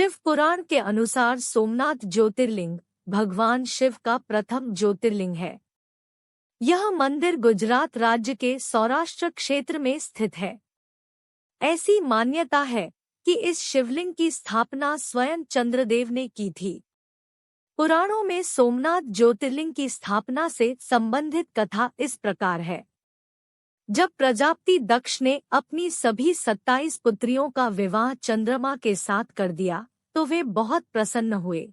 शिव पुराण के अनुसार सोमनाथ ज्योतिर्लिंग भगवान शिव का प्रथम ज्योतिर्लिंग है। यह मंदिर गुजरात राज्य के सौराष्ट्र क्षेत्र में स्थित है। ऐसी मान्यता है कि इस शिवलिंग की स्थापना स्वयं चंद्रदेव ने की थी। पुराणों में सोमनाथ ज्योतिर्लिंग की स्थापना से संबंधित कथा इस प्रकार है। जब प्रजापति दक्ष ने अपनी सभी 27 पुत्रियों का विवाह चंद्रमा के साथ कर दिया तो वे बहुत प्रसन्न हुए।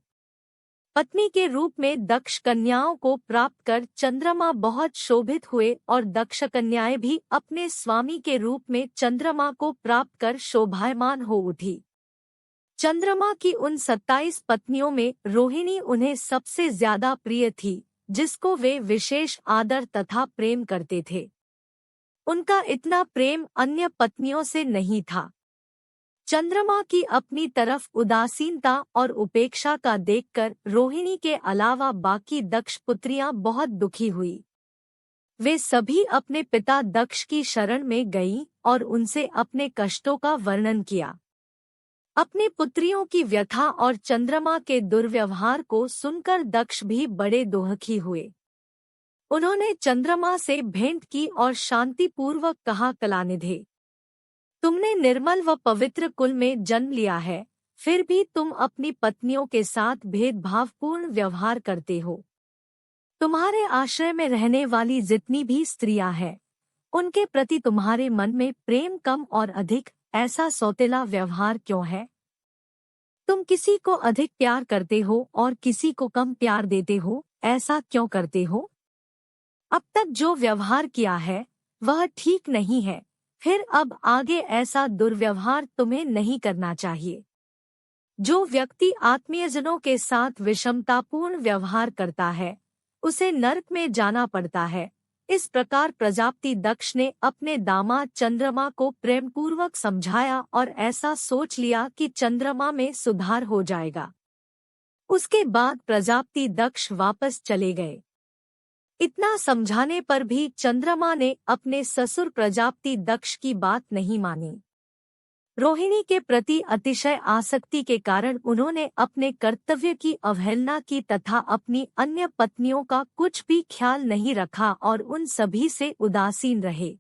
पत्नी के रूप में दक्ष कन्याओं को प्राप्त कर चंद्रमा बहुत शोभित हुए और दक्ष कन्याएं भी अपने स्वामी के रूप में चंद्रमा को प्राप्त कर शोभायमान हो उठी। चंद्रमा की उन 27 पत्नियों में रोहिणी उन्हें सबसे ज्यादा प्रिय थी, जिसको वे विशेष आदर तथा प्रेम करते थे। उनका इतना प्रेम अन्य पत्नियों से नहीं था। चंद्रमा की अपनी तरफ उदासीनता और उपेक्षा का देखकर रोहिणी के अलावा बाकी दक्ष पुत्रियां बहुत दुखी हुई। वे सभी अपने पिता दक्ष की शरण में गईं और उनसे अपने कष्टों का वर्णन किया। अपनी पुत्रियों की व्यथा और चंद्रमा के दुर्व्यवहार को सुनकर दक्ष भी बड़े दुखी हुए। उन्होंने चंद्रमा से भेंट की और शांतिपूर्वक कहा, कलानिधे, तुमने निर्मल व पवित्र कुल में जन्म लिया है, फिर भी तुम अपनी पत्नियों के साथ भेदभावपूर्ण व्यवहार करते हो। तुम्हारे आश्रय में रहने वाली जितनी भी स्त्रियां हैं, उनके प्रति तुम्हारे मन में प्रेम कम और अधिक, ऐसा सौतेला व्यवहार क्यों है? तुम किसी को अधिक प्यार करते हो और किसी को कम प्यार देते हो, ऐसा क्यों करते हो? अब तक जो व्यवहार किया है वह ठीक नहीं है, फिर अब आगे ऐसा दुर्व्यवहार तुम्हें नहीं करना चाहिए। जो व्यक्ति आत्मीयजनों के साथ विषमतापूर्ण व्यवहार करता है, उसे नरक में जाना पड़ता है। इस प्रकार प्रजापति दक्ष ने अपने दामाद चंद्रमा को प्रेमपूर्वक समझाया और ऐसा सोच लिया कि चंद्रमा में सुधार हो जाएगा। उसके बाद प्रजापति दक्ष वापस चले गए। इतना समझाने पर भी चंद्रमा ने अपने ससुर प्रजापति दक्ष की बात नहीं मानी। रोहिणी के प्रति अतिशय आसक्ति के कारण उन्होंने अपने कर्तव्य की अवहेलना की तथा अपनी अन्य पत्नियों का कुछ भी ख्याल नहीं रखा और उन सभी से उदासीन रहे।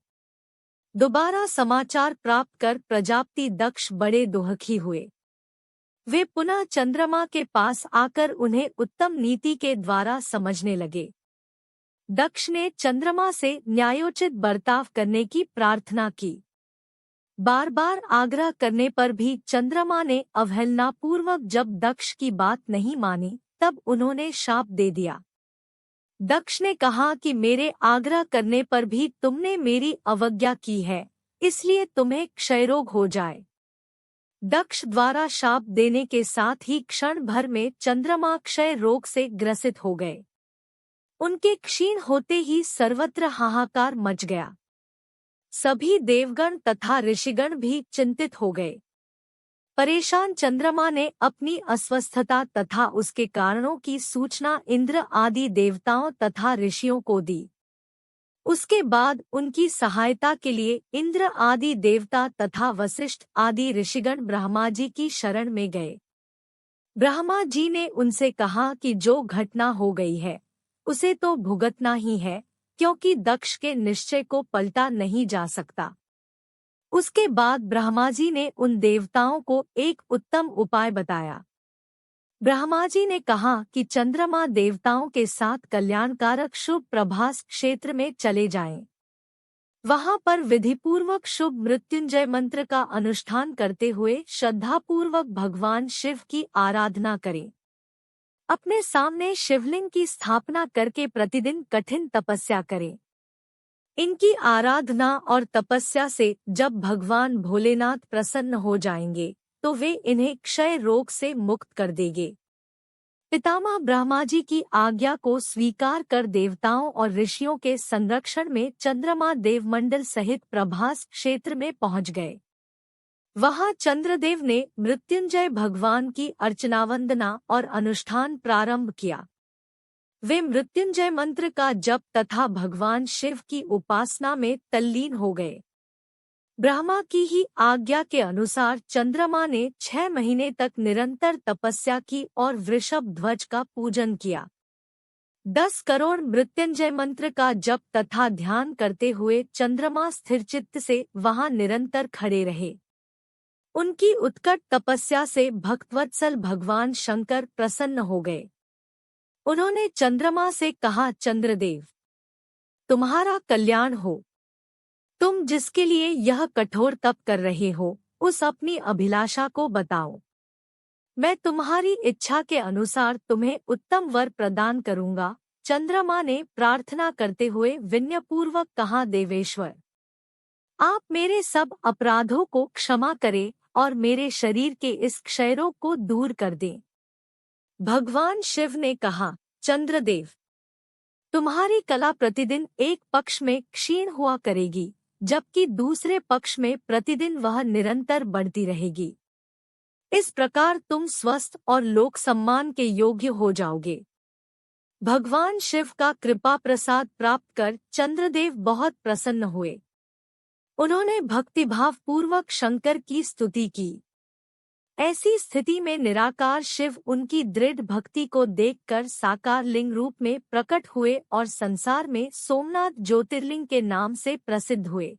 दोबारा समाचार प्राप्त कर प्रजापति दक्ष बड़े दुखी हुए। वे पुनः चंद्रमा के पास आकर उन्हें उत्तम नीति के द्वारा समझने लगे। दक्ष ने चंद्रमा से न्यायोचित बर्ताव करने की प्रार्थना की। बार बार आग्रह करने पर भी चंद्रमा ने अवहेलनापूर्वक जब दक्ष की बात नहीं मानी, तब उन्होंने शाप दे दिया। दक्ष ने कहा कि मेरे आग्रह करने पर भी तुमने मेरी अवज्ञा की है, इसलिए तुम्हें क्षयरोग हो जाए। दक्ष द्वारा शाप देने के साथ ही क्षण भर में चंद्रमा क्षय रोग से ग्रसित हो गए। उनके क्षीण होते ही सर्वत्र हाहाकार मच गया। सभी देवगण तथा ऋषिगण भी चिंतित हो गए। परेशान चंद्रमा ने अपनी अस्वस्थता तथा उसके कारणों की सूचना इंद्र आदि देवताओं तथा ऋषियों को दी। उसके बाद उनकी सहायता के लिए इंद्र आदि देवता तथा वशिष्ठ आदि ऋषिगण ब्रह्मा जी की शरण में गए। ब्रह्मा जी ने उनसे कहा कि जो घटना हो गई है उसे तो भुगतना ही है, क्योंकि दक्ष के निश्चय को पलटा नहीं जा सकता। उसके बाद ब्रह्मा जी ने उन देवताओं को एक उत्तम उपाय बताया। ब्रह्मा जी ने कहा कि चंद्रमा देवताओं के साथ कल्याणकारक शुभ प्रभास क्षेत्र में चले जाएं। वहां पर विधिपूर्वक शुभ मृत्युंजय मंत्र का अनुष्ठान करते हुए श्रद्धापूर्वक भगवान शिव की आराधना करें। अपने सामने शिवलिंग की स्थापना करके प्रतिदिन कठिन तपस्या करें। इनकी आराधना और तपस्या से जब भगवान भोलेनाथ प्रसन्न हो जाएंगे तो वे इन्हें क्षय रोग से मुक्त कर देंगे। पितामह ब्रह्मा जी की आज्ञा को स्वीकार कर देवताओं और ऋषियों के संरक्षण में चंद्रमा देवमंडल सहित प्रभास क्षेत्र में पहुंच गए। वहां चंद्रदेव ने मृत्युंजय भगवान की अर्चना वंदना और अनुष्ठान प्रारंभ किया। वे मृत्युंजय मंत्र का जप तथा भगवान शिव की उपासना में तल्लीन हो गए। ब्रह्मा की ही आज्ञा के अनुसार चंद्रमा ने 6 महीने तक निरंतर तपस्या की और वृषभ ध्वज का पूजन किया। 10 करोड़ मृत्युंजय मंत्र का जप तथा ध्यान करते हुए चंद्रमा स्थिरचित्त से वहां निरंतर खड़े रहे। उनकी उत्कट तपस्या से भक्तवत्सल भगवान शंकर प्रसन्न हो गए। उन्होंने चंद्रमा से कहा, चंद्रदेव, तुम्हारा कल्याण हो। तुम जिसके लिए यह कठोर तप कर रहे हो, उस अपनी अभिलाषा को बताओ। मैं तुम्हारी इच्छा के अनुसार तुम्हें उत्तम वर प्रदान करूंगा। चंद्रमा ने प्रार्थना करते हुए विनयपूर्वक कहा, देवेश्वर, आप मेरे सब अपराधों को क्षमा करें और मेरे शरीर के इस क्षयरोग को दूर कर दें। भगवान शिव ने कहा, चंद्रदेव, तुम्हारी कला प्रतिदिन एक पक्ष में क्षीण हुआ करेगी, जबकि दूसरे पक्ष में प्रतिदिन वह निरंतर बढ़ती रहेगी। इस प्रकार तुम स्वस्थ और लोक सम्मान के योग्य हो जाओगे। भगवान शिव का कृपा प्रसाद प्राप्त कर चंद्रदेव बहुत प्रसन्न हुए। उन्होंने भक्तिभाव पूर्वक शंकर की स्तुति की। ऐसी स्थिति में निराकार शिव उनकी दृढ़ भक्ति को देखकर साकार लिंग रूप में प्रकट हुए और संसार में सोमनाथ ज्योतिर्लिंग के नाम से प्रसिद्ध हुए।